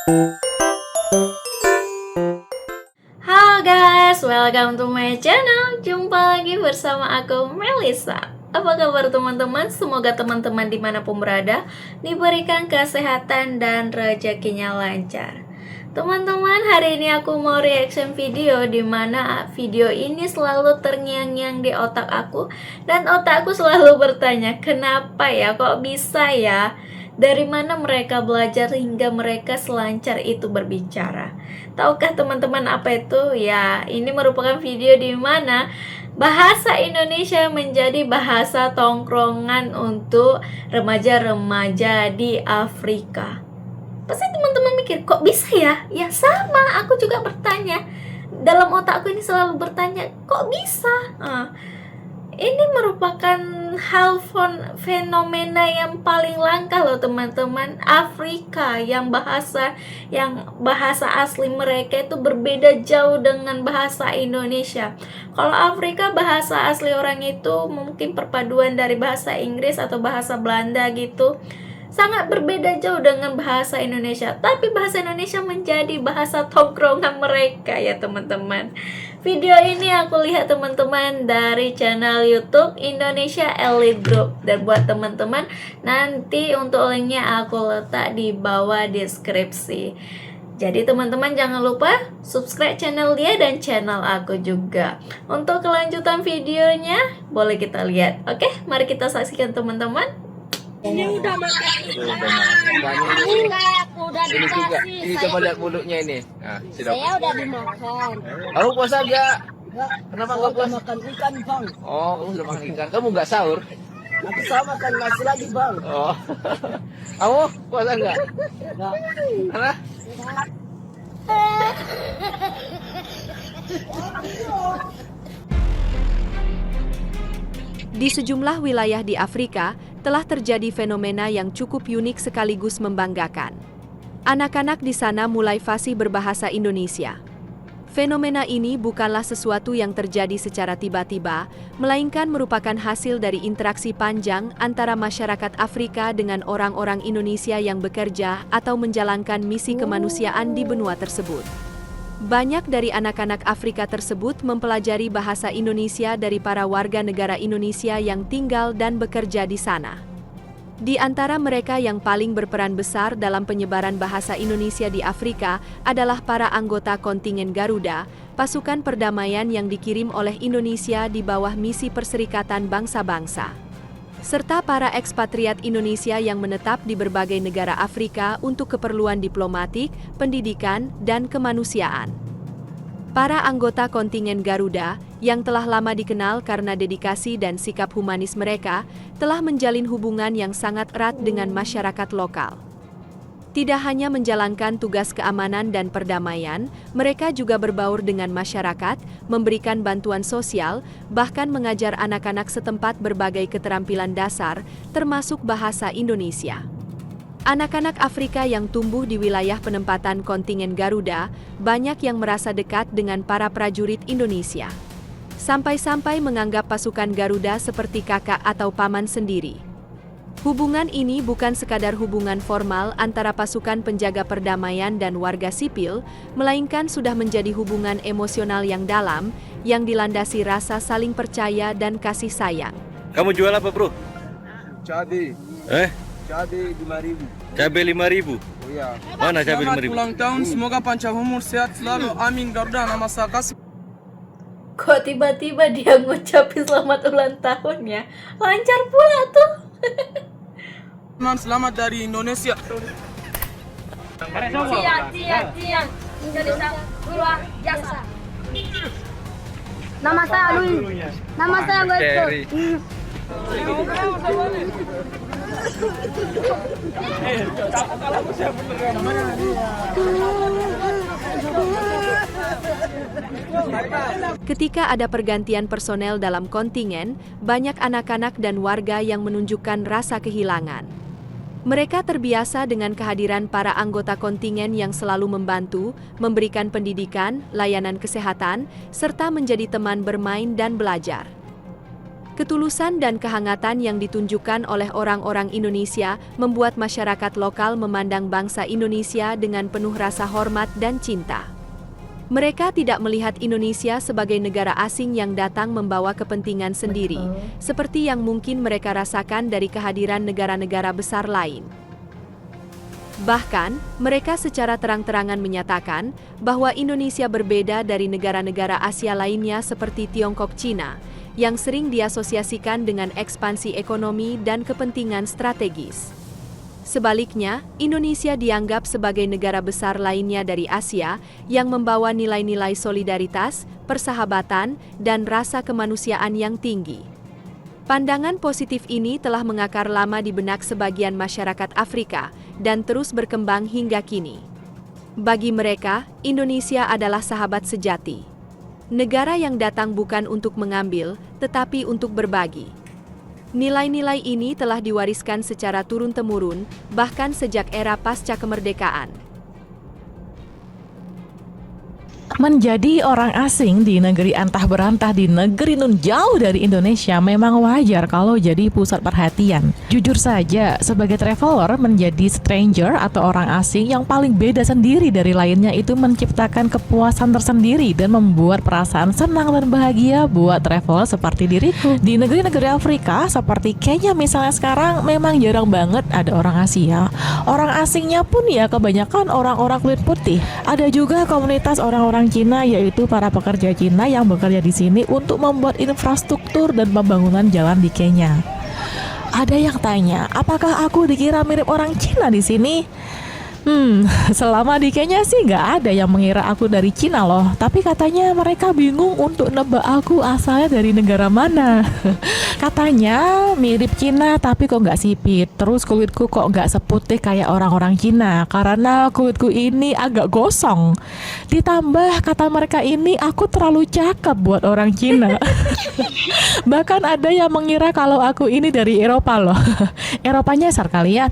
Halo guys, welcome to my channel. Jumpa lagi bersama aku, Melissa. Apa kabar teman-teman? Semoga teman-teman dimanapun berada diberikan kesehatan dan rezekinya lancar. Teman-teman, hari ini aku mau reaction video dimana video ini selalu terngiang-ngiang di otak aku. Dan otakku selalu bertanya, kenapa ya, kok bisa ya? Dari mana mereka belajar hingga mereka selancar itu berbicara? Tahukah teman-teman apa itu? Ya, ini merupakan video di mana bahasa Indonesia menjadi bahasa tongkrongan untuk remaja-remaja di Afrika. Pasti teman-teman mikir, kok bisa ya? Ya sama, aku juga bertanya. Dalam otakku ini selalu bertanya, kok bisa? Ini merupakan hal fenomena yang paling langka loh teman-teman. Afrika yang bahasa asli mereka itu berbeda jauh dengan bahasa Indonesia. Kalau Afrika bahasa asli orang itu mungkin perpaduan dari bahasa Inggris atau bahasa Belanda gitu. Sangat berbeda jauh dengan bahasa Indonesia. Tapi bahasa Indonesia menjadi bahasa tongkrongan mereka ya teman-teman. Video ini aku lihat teman-teman dari channel YouTube Indonesia Elite Group. Dan buat teman-teman, nanti untuk linknya aku letak di bawah deskripsi. Jadi teman-teman jangan lupa subscribe channel dia dan channel aku juga. Untuk kelanjutan videonya boleh kita lihat. Oke, mari kita saksikan teman-teman. Ini udah makan ikan. Udah Ini juga, dikasih. ini coba lihat mulutnya ini. Nah, sudah. Saya udah dimakan. Kamu puasa enggak? Enggak, Kenapa saya enggak udah puasa? makan ikan bang. Oh, kamu sudah makan ikan. Kamu enggak sahur? Nanti saya makan nasi lagi bang. Oh. Kamu puasa enggak? Enggak. Karena Di sejumlah wilayah di Afrika, telah terjadi fenomena yang cukup unik sekaligus membanggakan. Anak-anak di sana mulai fasih berbahasa Indonesia. Fenomena ini bukanlah sesuatu yang terjadi secara tiba-tiba, melainkan merupakan hasil dari interaksi panjang antara masyarakat Afrika dengan orang-orang Indonesia yang bekerja atau menjalankan misi kemanusiaan di benua tersebut. Banyak dari anak-anak Afrika tersebut mempelajari bahasa Indonesia dari para warga negara Indonesia yang tinggal dan bekerja di sana. Di antara mereka yang paling berperan besar dalam penyebaran bahasa Indonesia di Afrika adalah para anggota kontingen Garuda, pasukan perdamaian yang dikirim oleh Indonesia di bawah misi Perserikatan Bangsa-Bangsa, serta para ekspatriat Indonesia yang menetap di berbagai negara Afrika untuk keperluan diplomatik, pendidikan, dan kemanusiaan. Para anggota kontingen Garuda, yang telah lama dikenal karena dedikasi dan sikap humanis mereka, telah menjalin hubungan yang sangat erat dengan masyarakat lokal. Tidak hanya menjalankan tugas keamanan dan perdamaian, mereka juga berbaur dengan masyarakat, memberikan bantuan sosial, bahkan mengajar anak-anak setempat berbagai keterampilan dasar, termasuk bahasa Indonesia. Anak-anak Afrika yang tumbuh di wilayah penempatan kontingen Garuda, banyak yang merasa dekat dengan para prajurit Indonesia. Sampai-sampai menganggap pasukan Garuda seperti kakak atau paman sendiri. Hubungan ini bukan sekadar hubungan formal antara pasukan penjaga perdamaian dan warga sipil, melainkan sudah menjadi hubungan emosional yang dalam, yang dilandasi rasa saling percaya dan kasih sayang. Kamu jual apa, Bro? Cabai, cabai 5.000. Cabai 5.000. Oh ya. Mana cabai Selamat 5.000? ulang tahun, semoga panjang umur, sehat selalu. Amin. Garuda nama saya Kasih. Kok tiba-tiba dia ngucapin selamat ulang tahun ya? Lancar pula tuh. Selamat dari Indonesia. Tiang. Indonesia luar biasa. Nama saya Lui. Nama saya Goito. Ketika ada pergantian personel dalam kontingen, banyak anak-anak dan warga yang menunjukkan rasa kehilangan. Mereka terbiasa dengan kehadiran para anggota kontingen yang selalu membantu, memberikan pendidikan, layanan kesehatan, serta menjadi teman bermain dan belajar. Ketulusan dan kehangatan yang ditunjukkan oleh orang-orang Indonesia membuat masyarakat lokal memandang bangsa Indonesia dengan penuh rasa hormat dan cinta. Mereka tidak melihat Indonesia sebagai negara asing yang datang membawa kepentingan sendiri, seperti yang mungkin mereka rasakan dari kehadiran negara-negara besar lain. Bahkan, mereka secara terang-terangan menyatakan bahwa Indonesia berbeda dari negara-negara Asia lainnya seperti Tiongkok, Cina, yang sering diasosiasikan dengan ekspansi ekonomi dan kepentingan strategis. Sebaliknya, Indonesia dianggap sebagai negara besar lainnya dari Asia yang membawa nilai-nilai solidaritas, persahabatan, dan rasa kemanusiaan yang tinggi. Pandangan positif ini telah mengakar lama di benak sebagian masyarakat Afrika dan terus berkembang hingga kini. Bagi mereka, Indonesia adalah sahabat sejati. Negara yang datang bukan untuk mengambil, tetapi untuk berbagi. Nilai-nilai ini telah diwariskan secara turun-temurun, bahkan sejak era pasca kemerdekaan. Menjadi orang asing di negeri antah berantah di negeri nun jauh dari Indonesia memang wajar kalau jadi pusat perhatian. Jujur saja, sebagai traveler menjadi stranger atau orang asing yang paling beda sendiri dari lainnya itu menciptakan kepuasan tersendiri dan membuat perasaan senang dan bahagia buat traveler seperti diriku. Di negeri-negeri Afrika seperti Kenya misalnya sekarang memang jarang banget ada orang Asia. Orang asingnya pun ya kebanyakan orang-orang kulit putih. Ada juga komunitas orang-orang Cina, yaitu para pekerja Cina yang bekerja di sini untuk membuat infrastruktur dan pembangunan jalan di Kenya. Ada yang tanya, apakah aku dikira mirip orang Cina di sini? Selama di Kenya sih nggak ada yang mengira aku dari Cina loh. Tapi katanya mereka bingung untuk nebak aku asalnya dari negara mana. Katanya mirip Cina tapi kok nggak sipit. Terus kulitku kok nggak seputih kayak orang-orang Cina karena kulitku ini agak gosong. Ditambah kata mereka ini aku terlalu cakep buat orang Cina. Bahkan ada yang mengira kalau aku ini dari Eropa loh. Eropanya nyasar kali ya.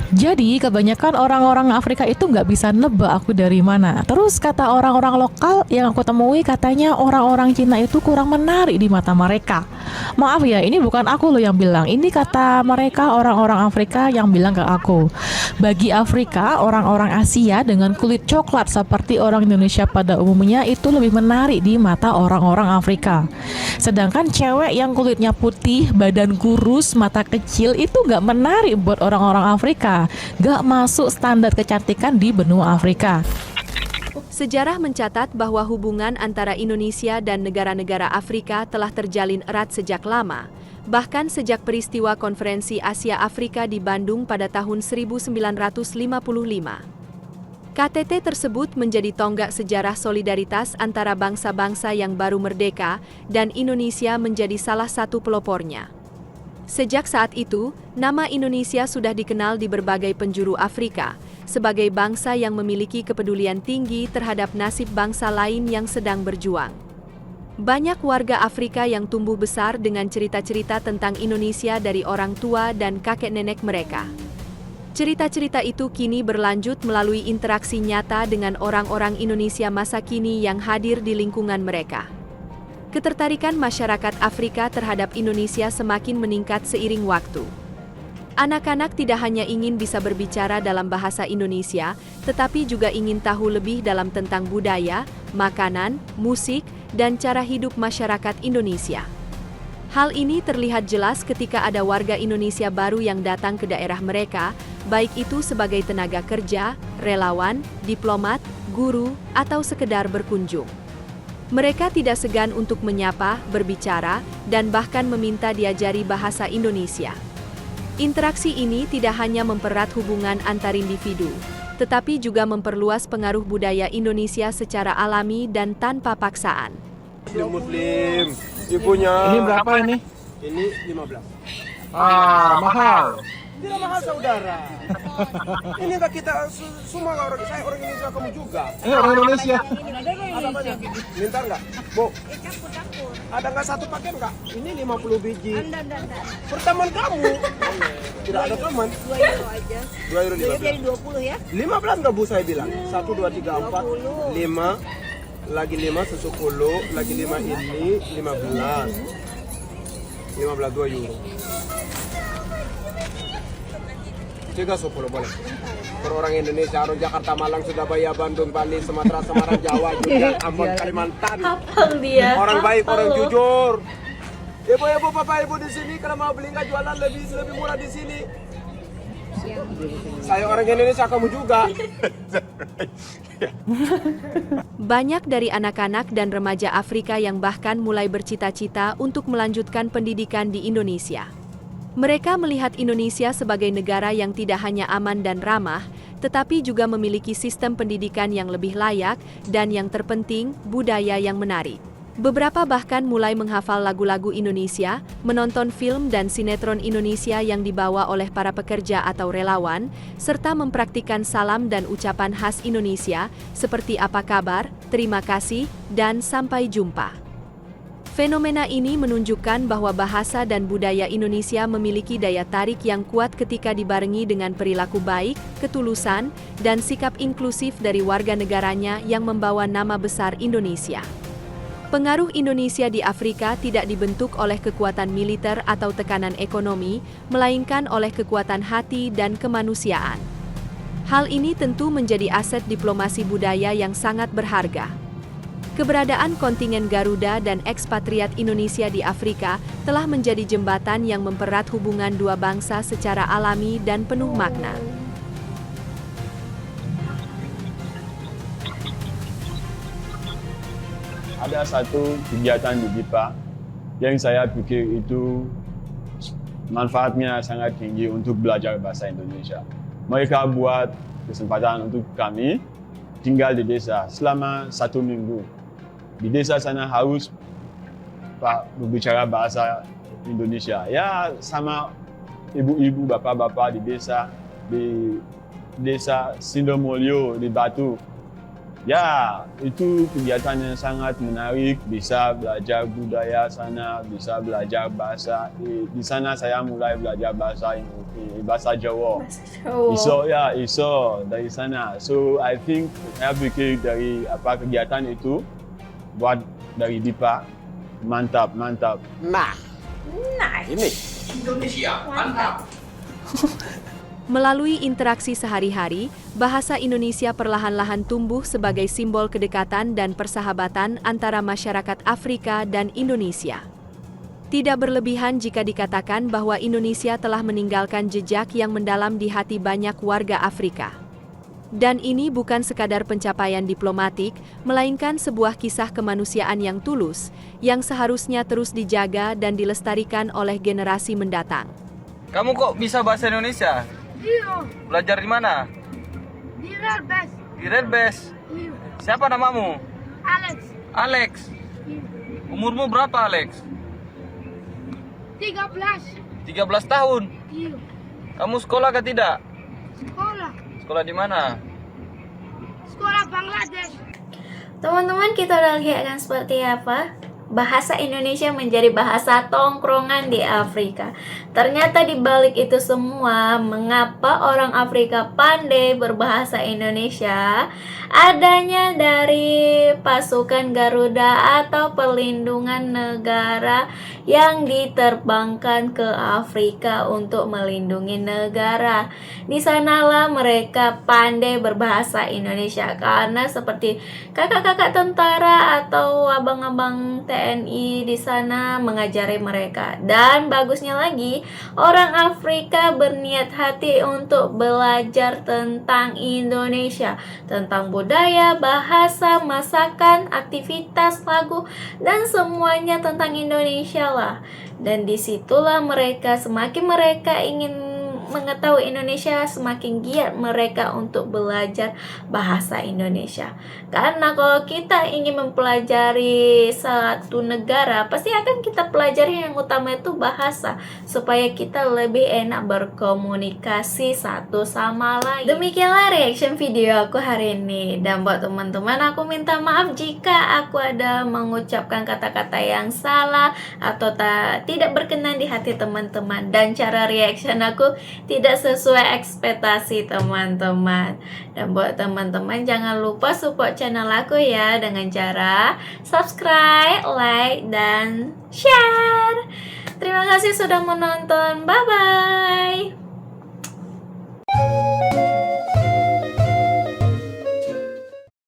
Jadi kebanyakan orang-orang Afrika itu nggak bisa nebak aku dari mana. Terus kata orang-orang lokal yang aku temui katanya orang-orang Cina itu kurang menarik di mata mereka. Maaf ya, ini bukan aku loh yang bilang. Ini kata mereka orang-orang Afrika yang bilang ke aku. Bagi Afrika, orang-orang Asia dengan kulit coklat seperti orang Indonesia pada umumnya itu lebih menarik di mata orang-orang Afrika. Sedangkan cewek yang kulitnya putih, badan kurus, mata kecil itu nggak menarik buat orang-orang Afrika. Gak masuk standar kecantikan di benua Afrika. Sejarah mencatat bahwa hubungan antara Indonesia dan negara-negara Afrika telah terjalin erat sejak lama, bahkan sejak peristiwa Konferensi Asia Afrika di Bandung pada tahun 1955. KTT tersebut menjadi tonggak sejarah solidaritas antara bangsa-bangsa yang baru merdeka dan Indonesia menjadi salah satu pelopornya. Sejak saat itu, nama Indonesia sudah dikenal di berbagai penjuru Afrika sebagai bangsa yang memiliki kepedulian tinggi terhadap nasib bangsa lain yang sedang berjuang. Banyak warga Afrika yang tumbuh besar dengan cerita-cerita tentang Indonesia dari orang tua dan kakek nenek mereka. Cerita-cerita itu kini berlanjut melalui interaksi nyata dengan orang-orang Indonesia masa kini yang hadir di lingkungan mereka. Ketertarikan masyarakat Afrika terhadap Indonesia semakin meningkat seiring waktu. Anak-anak tidak hanya ingin bisa berbicara dalam bahasa Indonesia, tetapi juga ingin tahu lebih dalam tentang budaya, makanan, musik, dan cara hidup masyarakat Indonesia. Hal ini terlihat jelas ketika ada warga Indonesia baru yang datang ke daerah mereka, baik itu sebagai tenaga kerja, relawan, diplomat, guru, atau sekedar berkunjung. Mereka tidak segan untuk menyapa, berbicara, dan bahkan meminta diajari bahasa Indonesia. Interaksi ini tidak hanya mempererat hubungan antar individu, tetapi juga memperluas pengaruh budaya Indonesia secara alami dan tanpa paksaan. Muslim, ibunya. Ini berapa ini? Ini 15. Mahal. Tidak mahal saudara. Ini enggak kita semua orang, saya orang Indonesia, kamu juga. Ini orang Indonesia. Ada banyak. Minta enggak? Bu. Ada enggak satu paket enggak? Ini 50 biji. Perteman kamu. Tidak ada teman. 2 euro aja. 2 euro 15. Jadi 20 ya? 15 enggak Bu saya bilang? 1 2 3 4 5 lagi 5 susu 10, lagi 5 ini 15. 15 2 euro. Juga 10 boleh. Per orang Indonesia, orang Jakarta, Malang, Surabaya, Bandung, Bali, Sumatera, Semarang, Jawa, Jogja, Ambon, Kalimantan. Hafal dia. Orang baik, Hafal orang loh. jujur. Ibu-ibu, bapak-ibu di sini kalau mau beli nggak jualan lebih murah di sini. Saya orang Indonesia, kamu juga. Banyak dari anak-anak dan remaja Afrika yang bahkan mulai bercita-cita untuk melanjutkan pendidikan di Indonesia. Mereka melihat Indonesia sebagai negara yang tidak hanya aman dan ramah, tetapi juga memiliki sistem pendidikan yang lebih layak dan yang terpenting, budaya yang menarik. Beberapa bahkan mulai menghafal lagu-lagu Indonesia, menonton film dan sinetron Indonesia yang dibawa oleh para pekerja atau relawan, serta mempraktikkan salam dan ucapan khas Indonesia seperti apa kabar, terima kasih, dan sampai jumpa. Fenomena ini menunjukkan bahwa bahasa dan budaya Indonesia memiliki daya tarik yang kuat ketika dibarengi dengan perilaku baik, ketulusan, dan sikap inklusif dari warga negaranya yang membawa nama besar Indonesia. Pengaruh Indonesia di Afrika tidak dibentuk oleh kekuatan militer atau tekanan ekonomi, melainkan oleh kekuatan hati dan kemanusiaan. Hal ini tentu menjadi aset diplomasi budaya yang sangat berharga. Keberadaan kontingen Garuda dan ekspatriat Indonesia di Afrika telah menjadi jembatan yang mempererat hubungan dua bangsa secara alami dan penuh makna. Ada satu kegiatan di DIPA yang saya pikir itu manfaatnya sangat tinggi untuk belajar bahasa Indonesia. Mereka buat kesempatan untuk kami tinggal di desa selama 1 minggu. Di desa sana harus berbicara bahasa Indonesia. Ya sama ibu-ibu, bapak-bapak di desa Sindomulyo di Batu. Ya, itu kegiatan yang sangat menarik, bisa belajar budaya sana, bisa belajar bahasa. Di sana saya mulai belajar bahasa Jawa. Iso dari sana. So I think saya pikir dari kegiatan itu buat dari DIPA mantap. Nah, ini Indonesia mantap. Melalui interaksi sehari-hari, bahasa Indonesia perlahan-lahan tumbuh sebagai simbol kedekatan dan persahabatan antara masyarakat Afrika dan Indonesia. Tidak berlebihan jika dikatakan bahwa Indonesia telah meninggalkan jejak yang mendalam di hati banyak warga Afrika. Dan ini bukan sekadar pencapaian diplomatik, melainkan sebuah kisah kemanusiaan yang tulus, yang seharusnya terus dijaga dan dilestarikan oleh generasi mendatang. Kamu kok bisa bahasa Indonesia? Iya. Belajar di mana? Di Redbest. Di Redbest. Iya. Siapa namamu? Alex. Alex. Iya. Umurmu berapa, Alex? 13. 13 tahun. Iya. Kamu sekolah ke tidak? Sekolah. Sekolah di mana? Sekolah Bangladesh. Teman-teman, kita udah lihat kan seperti apa bahasa Indonesia menjadi bahasa tongkrongan di Afrika. Ternyata di balik itu semua, mengapa orang Afrika pandai berbahasa Indonesia? Adanya dari pasukan Garuda atau perlindungan negara yang diterbangkan ke Afrika untuk melindungi negara. Di sanalah mereka pandai berbahasa Indonesia karena seperti kakak-kakak tentara atau abang-abang TNI di sana mengajari mereka. Dan bagusnya lagi, orang Afrika berniat hati untuk belajar tentang Indonesia, tentang budaya, bahasa, masakan, aktivitas, lagu, dan semuanya tentang Indonesia lah. Dan disitulah semakin mereka ingin mengetahui Indonesia, semakin giat mereka untuk belajar bahasa Indonesia. Karena kalau kita ingin mempelajari satu negara, pasti akan kita pelajari yang utama itu bahasa, supaya kita lebih enak berkomunikasi satu sama lain. Demikianlah reaction video aku hari ini. Dan buat teman-teman, aku minta maaf jika aku ada mengucapkan kata-kata yang salah atau tidak berkenan di hati teman-teman. Dan cara reaction aku tidak sesuai ekspektasi teman-teman. Dan buat teman-teman jangan lupa support channel aku ya dengan cara subscribe, like, dan share. Terima kasih sudah menonton. Bye-bye.